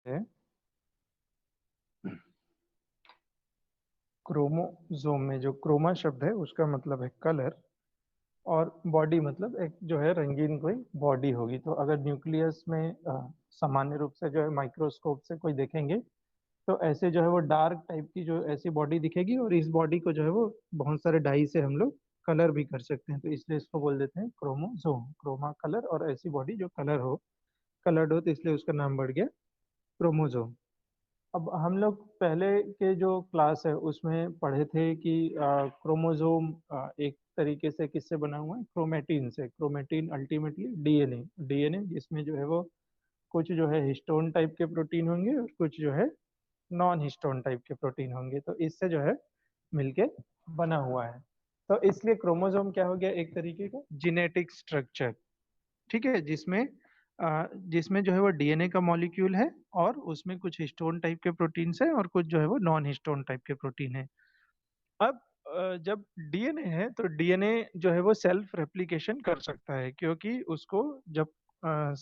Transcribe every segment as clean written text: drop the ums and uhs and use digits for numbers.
है क्रोमोसोम में जो क्रोमा शब्द है उसका मतलब है कलर, और बॉडी मतलब एक जो है रंगीन कोई बॉडी होगी। तो अगर न्यूक्लियस में सामान्य रूप से जो है माइक्रोस्कोप से कोई देखेंगे तो ऐसे जो है वो डार्क टाइप की जो ऐसी बॉडी दिखेगी, और इस बॉडी को जो है वो बहुत सारे डाई से हम लोग कलर भी कर सकते हैं। तो इसलिए इसको बोल देते हैं क्रोमोसोम, क्रोमा कलर, और ऐसी बॉडी जो कलर्ड हो तो इसलिए उसका नाम बढ़ गया क्रोमोसोम। अब हम लोग पहले के जो क्लास है उसमें पढ़े थे कि क्रोमोसोम एक तरीके से किससे बना हुआ है, क्रोमेटिन से। क्रोमेटिन अल्टीमेटली डीएनए, डीएनए जिसमें जो है वो कुछ जो है हिस्टोन टाइप के प्रोटीन होंगे और कुछ जो है नॉन हिस्टोन टाइप के प्रोटीन होंगे, तो इससे जो है मिलके बना हुआ है। तो इसलिए क्रोमोसोम क्या हो गया, एक तरीके का जेनेटिक स्ट्रक्चर। ठीक है, जिसमें जो है वो डीएनए का मॉलिक्यूल है, और उसमें कुछ हिस्टोन टाइप के प्रोटीन्स है और कुछ जो है वो नॉन हिस्टोन टाइप के प्रोटीन है। अब जब डीएनए है तो डीएनए जो है वो सेल्फ रेप्लिकेशन कर सकता है, क्योंकि उसको जब अ,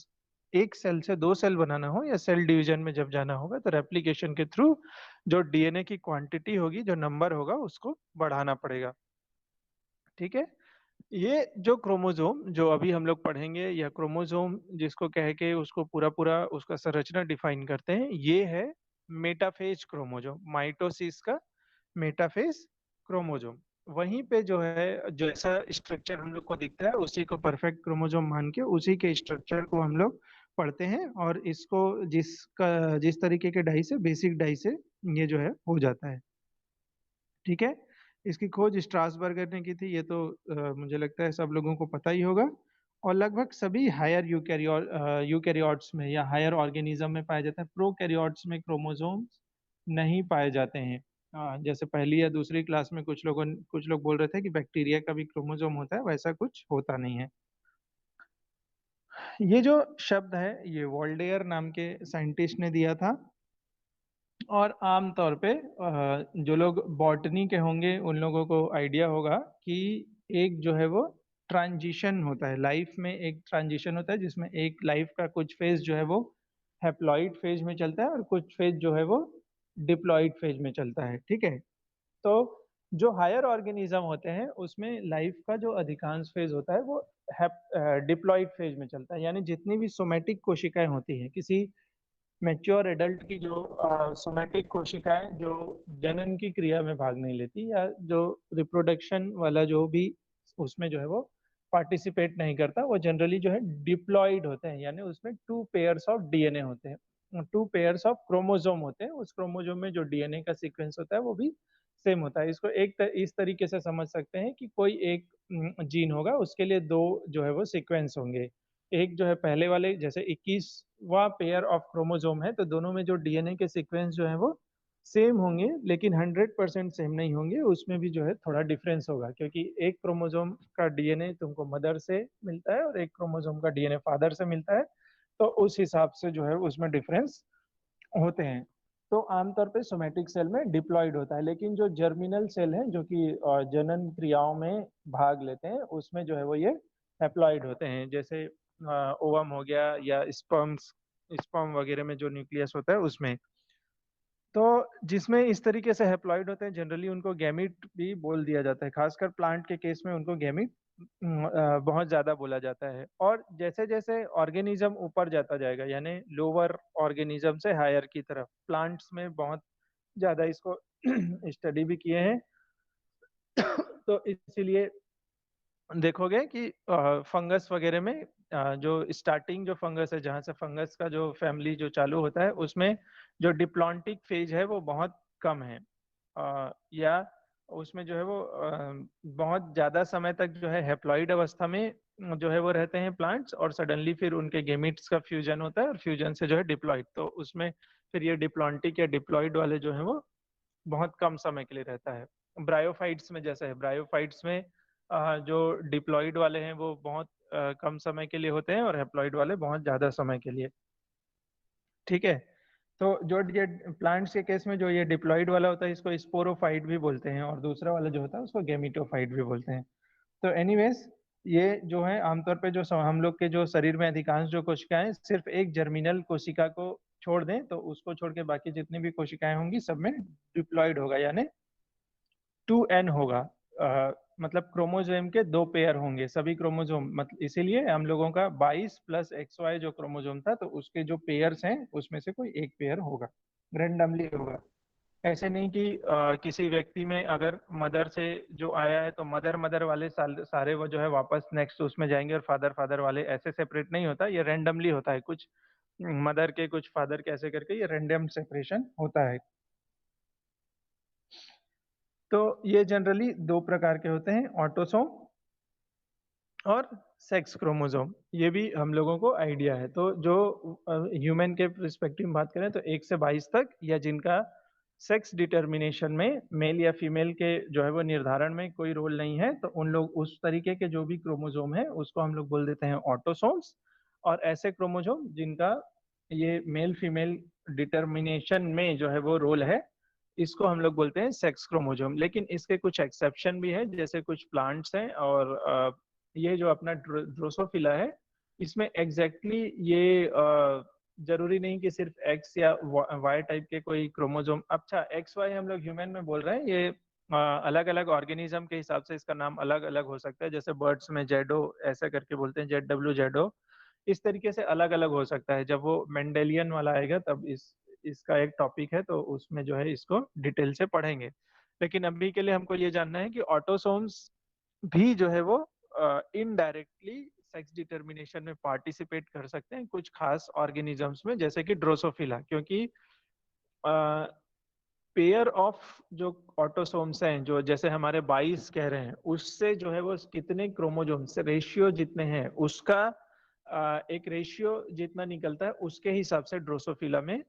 एक सेल से दो सेल बनाना हो या सेल डिवीजन में जब जाना होगा तो रेप्लिकेशन के थ्रू जो डीएनए की क्वांटिटी होगी, जो नंबर होगा, उसको बढ़ाना पड़ेगा। ठीक है, ये जो क्रोमोसोम जो अभी हम लोग पढ़ेंगे, या क्रोमोसोम जिसको कह के उसको पूरा पूरा उसका संरचना डिफाइन करते हैं, ये है मेटाफेज क्रोमोसोम, माइटोसिस का मेटाफेज क्रोमोसोम। वहीं पे जो है जैसा स्ट्रक्चर हम लोग को दिखता है उसी को परफेक्ट क्रोमोसोम मान के उसी के स्ट्रक्चर को हम लोग पढ़ते हैं, और इसको जिस तरीके के डाई से, बेसिक डाई से ये जो है हो जाता है। ठीक है, इसकी खोज स्ट्रासबर्गर ने की थी, ये तो मुझे लगता है सब लोगों को पता ही होगा। और लगभग सभी हायर यूकैरियोट्स में या हायर ऑर्गेनिज्म में पाया जाता है। प्रोकैरियोट्स में क्रोमोसोम्स नहीं पाए जाते हैं। जैसे पहली या दूसरी क्लास में कुछ लोग बोल रहे थे कि बैक्टीरिया का भी क्रोमोसोम होता है, वैसा कुछ होता नहीं है। ये जो शब्द है ये वोल्डेयर नाम के साइंटिस्ट ने दिया था। और आम तौर पे जो लोग बॉटनी के होंगे उन लोगों को आइडिया होगा कि एक जो है वो ट्रांजिशन होता है लाइफ में, एक ट्रांजिशन होता है जिसमें एक लाइफ का कुछ फेज जो है वो हैप्लॉइड फेज में चलता है और कुछ फेज जो है वो डिप्लॉइड फेज में चलता है। ठीक है, तो जो हायर ऑर्गेनिज्म होते हैं उसमें लाइफ का जो अधिकांश फेज होता है वो डिप्लॉइड फेज में चलता है। यानी जितनी भी सोमेटिक कोशिकाएं होती हैं किसी मैच्योर एडल्ट की, जो सोमैटिक कोशिकाएं जो जनन की क्रिया में भाग नहीं लेती, या जो रिप्रोडक्शन वाला जो भी उसमें जो है वो पार्टिसिपेट नहीं करता, वो जनरली जो है डिप्लॉइड होते हैं। यानी उसमें टू पेयर्स ऑफ डीएनए होते हैं, टू पेयर्स ऑफ क्रोमोसोम होते हैं। उस क्रोमोसोम में जो डीएनए का सीक्वेंस होता है वो भी सेम होता है। इसको इस तरीके से समझ सकते हैं कि कोई एक जीन होगा, उसके लिए दो जो है वो सीक्वेंस होंगे। एक जो है पहले वाले, जैसे 21वां पेयर ऑफ क्रोमोसोम है तो दोनों में जो डीएनए के सीक्वेंस जो है वो सेम होंगे, लेकिन 100% सेम नहीं होंगे, उसमें भी जो है थोड़ा डिफरेंस होगा, क्योंकि एक क्रोमोसोम का डीएनए तुमको मदर से मिलता है और एक क्रोमोसोम का डीएनए फादर से मिलता है। तो उस हिसाब से जो है उसमें डिफरेंस होते हैं। तो आमतौर पे सोमेटिक सेल में डिप्लॉइड होता है, लेकिन जो जर्मिनल सेल हैं जो कि जनन क्रियाओं में भाग लेते हैं उसमें जो है वो ये हैप्लॉइड होते हैं। जैसे ओवम हो गया या स्पर्म वगैरह में जो न्यूक्लियस होता है उसमें। तो जिसमें इस तरीके से हैप्लॉइड होते हैं जनरली उनको गैमीट भी बोल दिया जाता है। खासकर प्लांट के केस में उनको गैमीट बहुत ज्यादा बोला जाता है। और जैसे जैसे ऑर्गेनिज्म ऊपर जाता जाएगा, यानी लोअर ऑर्गेनिज्म से हायर की तरफ, प्लांट्स में बहुत ज्यादा इसको स्टडी भी किए हैं। तो इसीलिए देखोगे कि फंगस वगैरह में जो स्टार्टिंग जो फंगस है, जहाँ से फंगस का जो फैमिली जो चालू होता है उसमें जो डिप्लॉन्टिक फेज है वो बहुत कम है। या उसमें जो है वो बहुत ज्यादा समय तक जो है हैप्लॉइड अवस्था में जो है वो रहते हैं प्लांट्स, और सडनली फिर उनके गेमिट्स का फ्यूजन होता है और फ्यूजन से जो है डिप्लॉइड, तो उसमें फिर ये डिप्लॉन्टिक या डिप्लॉइड वाले जो है वो बहुत कम समय के लिए रहता है। ब्रायोफाइट्स में जैसे है, ब्रायोफाइट्स में जो डिप्लॉइड वाले हैं वो बहुत कम समय के लिए होते हैं और हैप्लॉइड वाले बहुत ज्यादा समय के लिए। ठीक है, तो जो ये प्लांट्स के केस में जो ये डिप्लॉइड वाला होता है इसको स्पोरोफाइट भी बोलते हैं, और दूसरा वाला जो होता है उसको गेमिटोफाइट भी बोलते हैं। तो एनीवेज, ये जो है आमतौर पे जो हम लोग के जो शरीर में अधिकांश जो कोशिकाएं सिर्फ एक जर्मिनल कोशिका को छोड़ दें तो उसको छोड़ के बाकी जितनी भी कोशिकाएं होंगी सब में डिप्लॉइड होगा, यानी 2n होगा। मतलब क्रोमोसोम के 2 पेयर होंगे सभी क्रोमोसोम, मतलब इसीलिए हम लोगों का 22 प्लस XY जो क्रोमोसोम था तो उसके जो पेयर्स हैं उसमें से कोई एक पेयर होगा, रेंडमली होगा। ऐसे नहीं कि किसी व्यक्ति में अगर मदर से जो आया है तो मदर मदर वाले सारे वो जो है वापस नेक्स्ट उसमें जाएंगे और फादर फादर वाले, ऐसे सेपरेट नहीं होता, ये रेंडमली होता है। कुछ मदर के कुछ फादर के ऐसे करके ये रैंडम सेपरेशन होता है। तो ये जनरली दो प्रकार के होते हैं, ऑटोसोम और सेक्स क्रोमोसोम। ये भी हम लोगों को आइडिया है। तो जो ह्यूमन के पर्सपेक्टिव में बात करें तो 1 से 22 तक, या जिनका सेक्स डिटर्मिनेशन में मेल या फीमेल के जो है वो निर्धारण में कोई रोल नहीं है, तो उन लोग उस तरीके के जो भी क्रोमोसोम है उसको हम लोग बोल देते हैं ऑटोसोम्स। और ऐसे क्रोमोसोम जिनका ये मेल फीमेल डिटर्मिनेशन में जो है वो रोल है, इसको हम लोग बोलते हैं सेक्स क्रोमोसोम। लेकिन इसके कुछ एक्सेप्शन भी है, जैसे कुछ प्लांट्स हैं और ये जो अपना ड्रोसोफिला है, इसमें एग्जैक्टली ये जरूरी नहीं कि सिर्फ एक्स या वाई टाइप के कोई क्रोमोसोम, अच्छा एक्स वाई हम लोग ह्यूमन में बोल रहे हैं, ये अलग अलग ऑर्गेनिज्म के हिसाब से इसका नाम अलग अलग हो सकता है। जैसे बर्ड्स में जेडो ऐसा करके बोलते हैं, ZW जेडो, इस तरीके से अलग अलग हो सकता है। जब वो मेंडेलियन वाला आएगा तब इसका एक टॉपिक है, तो उसमें जो है इसको डिटेल से पढ़ेंगे। लेकिन अभी के लिए हमको ये जानना है कि ऑटोसोम्स भी जो है वो इनडायरेक्टली सेक्स डिटर्मिनेशन में पार्टिसिपेट कर सकते हैं कुछ खास ऑर्गेनिजम्स में, जैसे कि ड्रोसोफिला। क्योंकि पेयर ऑफ जो ऑटोसोम्स हैं, जो जैसे हमारे 22 कह रहे हैं, उससे जो है वो कितने क्रोमोसोम्स रेशियो जितने हैं उसका एक रेशियो जितना निकलता है, उसके हिसाब से ड्रोसोफिला में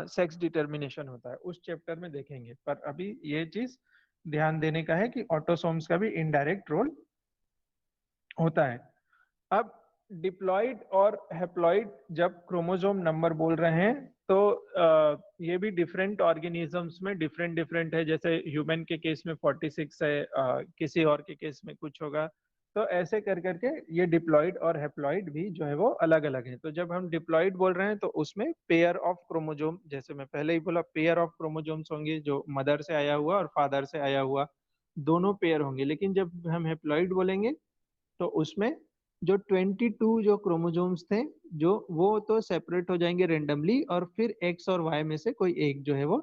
सेक्स डिटर्मिनेशन होता है। उस चैप्टर में देखेंगे। पर अभी ये चीज ध्यान देने का है कि ऑटोसोम्स का भी इनडायरेक्ट रोल होता है। अब डिप्लॉइड और हेप्लॉइड जब क्रोमोसोम नंबर बोल रहे हैं तो ये भी डिफरेंट ऑर्गेनिजम्स में डिफरेंट डिफरेंट है। जैसे ह्यूमन के केस में 46 है, किसी और के केस में कुछ होगा। तो ऐसे कर करके ये डिप्लॉइड और हेप्लॉइड भी जो है वो अलग अलग है। तो जब हम डिप्लॉइड बोल रहे हैं तो उसमें पेयर ऑफ क्रोमोसोम, जैसे मैं पहले ही बोला, पेयर ऑफ क्रोमोसोम्स होंगे जो मदर से आया हुआ और फादर से आया हुआ, दोनों पेयर होंगे। लेकिन जब हम हेप्लॉइड बोलेंगे तो उसमें जो 22 जो क्रोमोसोम्स थे, जो वो तो सेपरेट हो जाएंगे रेंडमली, और फिर एक्स और वाई में से कोई एक जो है वो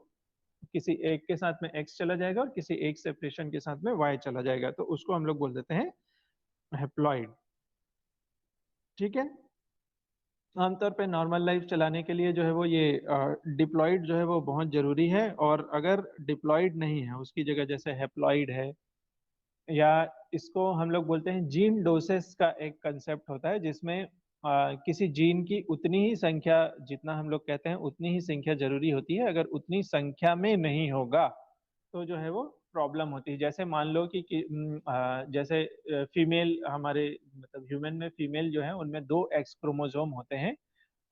किसी एक के साथ में एक्स चला जाएगा और किसी एक सेपरेशन के साथ में वाई चला जाएगा, तो उसको हम लोग बोल देते हैं हेप्लॉइड। ठीक है। आमतौर पे नॉर्मल लाइफ चलाने के लिए जो है वो ये डिप्लॉइड जो है वो बहुत जरूरी है। और अगर डिप्लॉइड नहीं है, उसकी जगह जैसे हेप्लॉइड है, या इसको हम लोग बोलते हैं जीन डोसेस का एक कंसेप्ट होता है, जिसमें किसी जीन की उतनी ही संख्या, जितना हम लोग कहते हैं उतनी ही संख्या जरूरी होती है। अगर उतनी संख्या में नहीं होगा तो जो है वो प्रॉब्लम होती है। जैसे मान लो जैसे फीमेल हमारे मतलब ह्यूमन में फीमेल जो है उनमें 2 एक्स क्रोमोसोम होते हैं।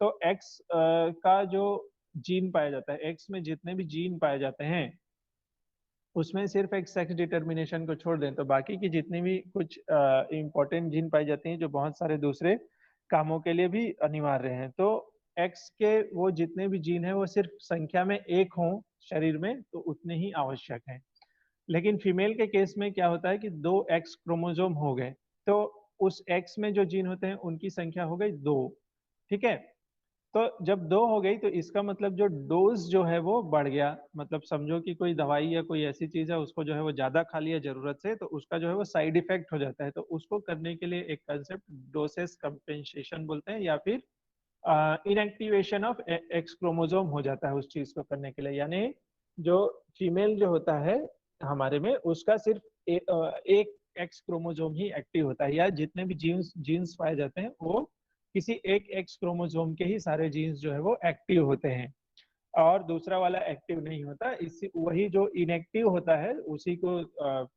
तो एक्स का जो जीन पाया जाता है, एक्स में जितने भी जीन पाए जाते हैं उसमें सिर्फ एक सेक्स डिटर्मिनेशन को छोड़ दें तो बाकी की जितनी भी कुछ इंपॉर्टेंट जीन पाई जाती हैं जो बहुत सारे दूसरे कामों के लिए भी अनिवार्य हैं, तो एक्स के वो जितने भी जीन हैं वो सिर्फ संख्या में एक हों शरीर में तो उतने ही आवश्यक हैं। लेकिन फीमेल के केस में क्या होता है कि 2 एक्स क्रोमोसोम हो गए, तो उस एक्स में जो जीन होते हैं उनकी संख्या हो गई 2। ठीक है। तो जब 2 हो गई तो इसका मतलब जो डोज जो है वो बढ़ गया। मतलब समझो कि कोई दवाई या कोई ऐसी चीज है, उसको जो है वो ज्यादा खा लिया जरूरत से, तो उसका जो है वो साइड इफेक्ट हो जाता है। तो उसको करने के लिए एक कंसेप्ट डोसेस कंपेंसेशन बोलते हैं, या फिर इनएक्टिवेशन ऑफ एक्स क्रोमोसोम हो जाता है उस चीज को करने के लिए। यानी जो फीमेल जो होता है हमारे में, उसका सिर्फ एक एक्स क्रोमोसोम ही एक्टिव होता है, या जितने भी जीन्स जीन्स पाए जाते हैं वो किसी एक एक्स क्रोमोसोम के ही सारे जीन्स जो है वो एक्टिव होते हैं, और दूसरा वाला एक्टिव नहीं होता। इसी वही जो इनएक्टिव होता है उसी को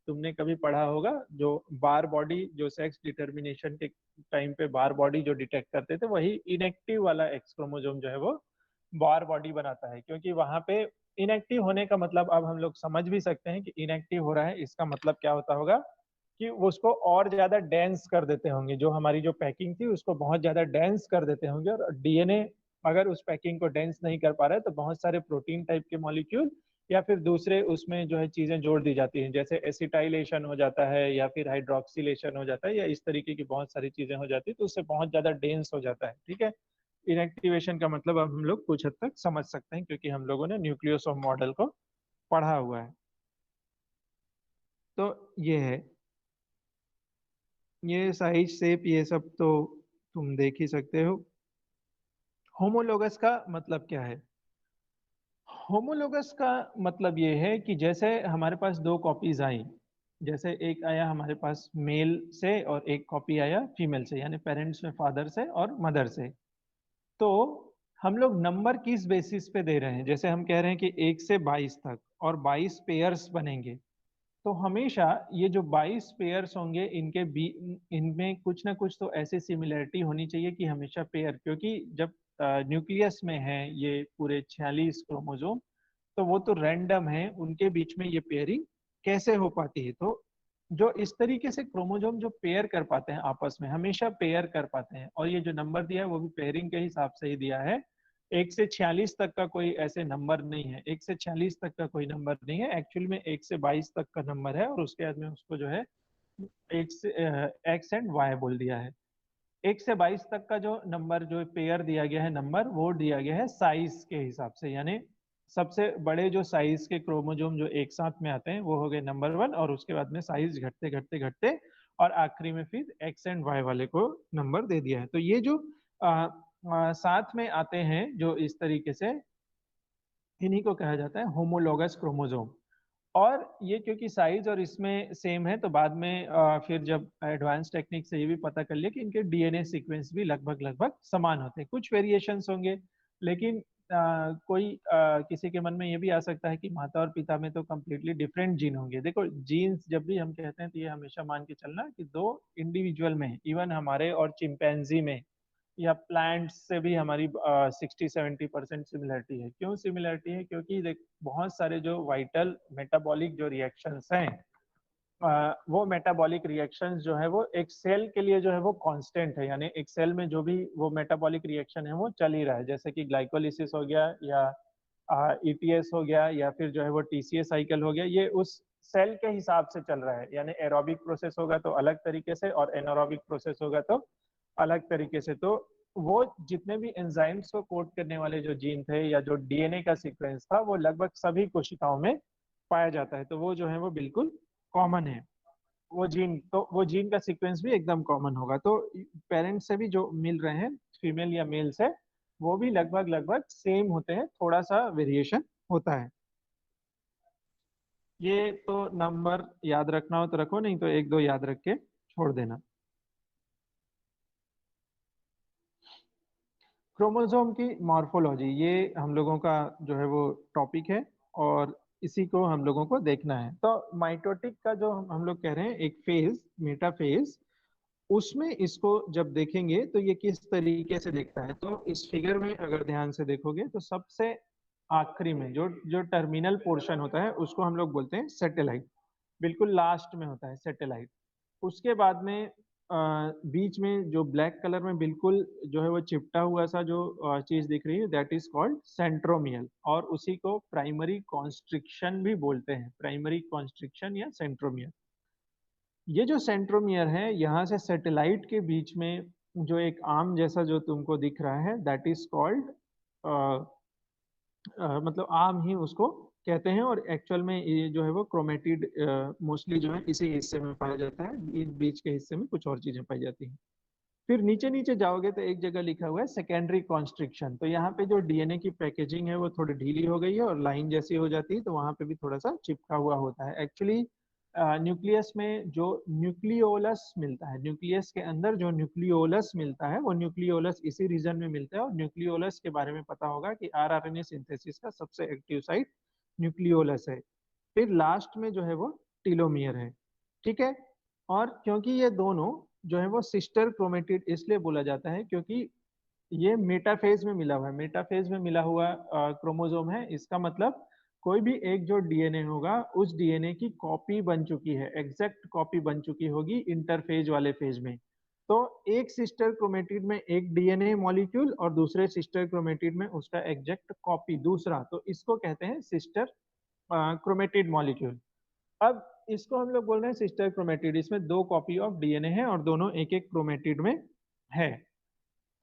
तुमने कभी पढ़ा होगा, जो बार बॉडी जो सेक्स डिटर्मिनेशन के टाइम पे बार बॉडी जो डिटेक्ट करते थे, वही इनएक्टिव वाला एक्स क्रोमोसोम जो है वो बार बॉडी बनाता है। क्योंकि वहां पे इनएक्टिव होने का मतलब अब हम लोग समझ भी सकते हैं कि इनएक्टिव हो रहा है, इसका मतलब क्या होता होगा कि वो उसको और ज्यादा डेंस कर देते होंगे, जो हमारी जो पैकिंग थी उसको बहुत ज्यादा डेंस कर देते होंगे, और डीएनए अगर उस पैकिंग को डेंस नहीं कर पा रहा है तो बहुत सारे प्रोटीन टाइप के मॉलिक्यूल या फिर दूसरे उसमें जो है चीजें जोड़ दी जाती हैं, जैसे एसिटाइलेशन हो जाता है या फिर हाइड्रोक्सिलेशन हो जाता है या इस तरीके की बहुत सारी चीजें हो जाती है, तो उससे बहुत ज्यादा डेंस हो जाता है। ठीक है, इनएक्टिवेशन का मतलब अब हम लोग कुछ हद तक समझ सकते हैं क्योंकि हम लोगों ने न्यूक्लियोसोम मॉडल को पढ़ा हुआ है। तो ये है, ये साइज शेप ये सब तो तुम देख ही सकते हो। होमोलोगस का मतलब क्या है? होमोलोगस का मतलब ये है कि जैसे हमारे पास दो कॉपीज आई, जैसे एक आया हमारे पास मेल से और एक कॉपी आया फीमेल से, यानी पेरेंट्स में फादर से और मदर से। तो हम लोग नंबर किस बेसिस पे दे रहे हैं? जैसे हम कह रहे हैं कि 1 से 22 तक और 22 पेयर्स बनेंगे, तो हमेशा ये जो 22 पेयर्स होंगे इनके बी इनमें कुछ ना कुछ तो ऐसी सिमिलरिटी होनी चाहिए कि हमेशा पेयर, क्योंकि जब न्यूक्लियस में है ये पूरे 46 क्रोमोसोम, तो वो तो रैंडम है, उनके बीच में ये पेयरिंग कैसे हो पाती है? तो जो इस तरीके से क्रोमोसोम जो पेयर कर पाते हैं आपस में, हमेशा पेयर कर पाते हैं, और ये जो नंबर दिया है वो भी पेयरिंग के हिसाब से ही दिया है। 1 से 46 तक का कोई ऐसे नंबर नहीं है, 1 से 46 तक का कोई नंबर नहीं है, एक्चुअल में 1 से 22 तक का नंबर है, और उसके बाद में उसको जो है एक से एक्स एंड वाई बोल दिया है। 1 से 22 तक का जो नंबर जो पेयर दिया गया है नंबर, वो दिया गया है साइज के हिसाब से, यानी सबसे बड़े जो साइज के क्रोमोसोम जो एक साथ में आते हैं वो हो गए नंबर 1, और उसके बाद में साइज घटते घटते घटते और आखिरी में फिर एक्स एंड वाई वाले को नंबर दे दिया है। तो ये जो साथ में आते हैं जो इस तरीके से, इन्हीं को कहा जाता है होमोलोगस क्रोमोसोम। और ये क्योंकि साइज और इसमें सेम है, तो बाद में फिर जब एडवांस टेक्निक से ये भी पता कर लिया कि इनके डीएनए सीक्वेंस भी लगभग लगभग समान होते हैं, कुछ वेरिएशंस होंगे, लेकिन किसी के मन में ये भी आ सकता है कि माता और पिता में तो कम्प्लीटली डिफरेंट जीन होंगे। देखो, जीन्स जब भी हम कहते हैं तो ये हमेशा मान के चलना कि दो इंडिविजुअल में, इवन हमारे और चिंपैंजी में या प्लांट्स से भी हमारी 60-70% सिमिलरिटी है। क्यों सिमिलरिटी है? क्योंकि देख, बहुत सारे जो वाइटल मेटाबॉलिक जो रिएक्शंस हैं, वो मेटाबॉलिक रिएक्शंस जो है वो एक सेल के लिए जो है वो कांस्टेंट है, यानी एक सेल में जो भी वो मेटाबॉलिक रिएक्शन है वो चल ही रहा है, जैसे कि ग्लाइकोलिसिस हो गया या ईटीएस हो गया या फिर जो है वो टीसीए साइकिल हो गया, ये उस सेल के हिसाब से चल रहा है, यानी एरोबिक प्रोसेस होगा तो अलग तरीके से और एनारोबिक प्रोसेस होगा तो अलग तरीके से। तो वो जितने भी एंजाइम्स को कोड करने वाले जो जीन थे या जो डीएनए का सीक्वेंस था, वो लगभग सभी कोशिकाओं में पाया जाता है, तो वो जो है वो बिल्कुल कॉमन है। वो जीन का सीक्वेंस भी एकदम कॉमन होगा, तो पेरेंट्स से भी जो मिल रहे हैं फीमेल या मेल से, वो भी लगभग लगभग सेम होते हैं, थोड़ा सा वेरिएशन होता है। ये तो नंबर याद रखना हो तो रखो, नहीं तो एक दो याद रख के छोड़ देना। क्रोमोसोम की मॉर्फोलॉजी, ये हम लोगों का जो है वो टॉपिक है, और इसी को हम लोगों को देखना है। तो माइटोटिक का जो हम लोग कह रहे हैं एक फेज, मेटाफेज, उसमें इसको जब देखेंगे तो ये किस तरीके से दिखता है, तो इस फिगर में अगर ध्यान से देखोगे तो सबसे आखिरी में जो जो टर्मिनल पोर्शन होता है उसको हम लोग बोलते हैं सैटेलाइट, बिल्कुल लास्ट में होता है सैटेलाइट। उसके बाद में बीच में जो ब्लैक कलर में बिल्कुल जो है वो चिपटा हुआ सा जो चीज दिख रही है, दैट इज कॉल्ड सेंट्रोमियल, और उसी को प्राइमरी कॉन्स्ट्रिक्शन भी बोलते हैं, प्राइमरी कॉन्स्ट्रिक्शन या सेंट्रोमियल। ये जो सेंट्रोमियर है, यहाँ से सैटेलाइट के बीच में जो एक आर्म जैसा जो तुमको दिख रहा है, दैट इज कॉल्ड, मतलब आर्म ही उसको कहते हैं, और एक्चुअल में ये जो है वो क्रोमेटिड मोस्टली जो है इसी हिस्से में पाया जाता है, इस बीच के हिस्से में कुछ और चीजें पाई जाती हैं। फिर नीचे नीचे जाओगे तो एक जगह लिखा हुआ है सेकेंडरी कॉन्स्ट्रिक्शन, तो यहाँ पे जो डीएनए की पैकेजिंग है वो थोड़ी ढीली हो गई है और लाइन जैसी हो जाती है, तो वहां पे भी थोड़ा सा चिपका हुआ होता है। एक्चुअली न्यूक्लियस में जो न्यूक्लियोलस मिलता है, न्यूक्लियस के अंदर जो न्यूक्लियोलस मिलता है, वो न्यूक्लियोलस इसी रीजन में मिलता है, और न्यूक्लियोलस के बारे में पता होगा कि आरआरएनए सिंथेसिस का सबसे एक्टिव साइट न्यूक्लियोलस है। फिर लास्ट में जो है वो टीलोमियर है। ठीक है, और क्योंकि ये दोनों जो है वो सिस्टर क्रोमेटिड इसलिए बोला जाता है क्योंकि ये मेटाफेज में मिला हुआ है, मेटाफेज में मिला हुआ क्रोमोसोम है, इसका मतलब कोई भी एक जो डीएनए होगा उस डीएनए की कॉपी बन चुकी है, एग्जैक्ट कॉपी बन चुकी होगी इंटरफेज वाले फेज में। तो एक सिस्टर क्रोमेटिड में एक डीएनए मॉलिक्यूल और दूसरे सिस्टर क्रोमेटिड में उसका एग्जैक्ट कॉपी दूसरा, तो इसको कहते हैं सिस्टर क्रोमेटिड मॉलिक्यूल। अब इसको हम लोग बोल रहे हैं सिस्टर क्रोमेटिड, इसमें दो कॉपी ऑफ डीएनए है और दोनों एक एक क्रोमेटिड में है।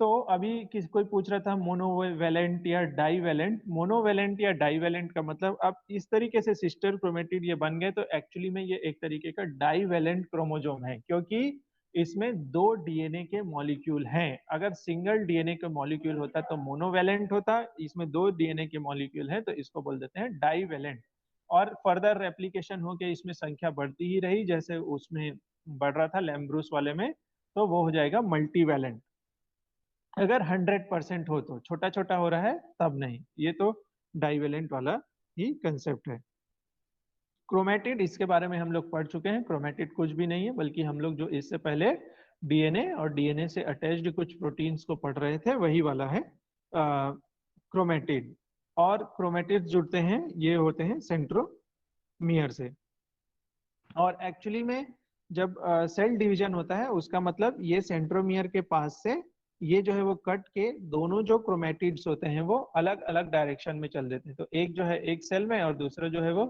तो अभी किस कोई पूछ रहा था मोनोवैलेंट या डाईवैलेंट। मोनोवैलेंट या डाईवैलेंट का मतलब अब इस तरीके से सिस्टर क्रोमेटिड ये बन गए, तो एक्चुअली में ये एक तरीके का डाईवैलेंट क्रोमोसोम है, क्योंकि इसमें दो डीएनए के मॉलिक्यूल हैं। अगर सिंगल डीएनए के मॉलिक्यूल होता तो मोनोवैलेंट होता, इसमें दो डीएनए के मॉलिक्यूल हैं तो इसको बोल देते हैं डाईवैलेंट। और फर्दर रेप्लिकेशन होके इसमें संख्या बढ़ती ही रही, जैसे उसमें बढ़ रहा था लैम्ब्रूस वाले में, तो वो हो जाएगा मल्टीवैलेंट। अगर 100% हो तो, छोटा छोटा हो रहा है तब नहीं, ये तो डाइवेलेंट वाला ही कंसेप्ट है। क्रोमेटिड, इसके बारे में हम लोग पढ़ चुके हैं। क्रोमेटिड कुछ भी नहीं है, बल्कि हम लोग जो इससे पहले डीएनए और डीएनए से अटैच्ड कुछ प्रोटीन्स को पढ़ रहे थे वही वाला है क्रोमेटिड। और क्रोमेटिड जुड़ते हैं, ये होते हैं सेंट्रोमियर से। और एक्चुअली में जब सेल डिवीजन होता है उसका मतलब ये सेंट्रोमियर के पास से ये जो है वो कट के दोनों जो क्रोमेटिड्स होते हैं वो अलग अलग डायरेक्शन में चल देते हैं। तो एक जो है एक सेल में और दूसरा जो है वो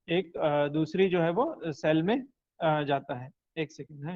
एक दूसरी जो है वो सेल में जाता है। एक सेकंड है।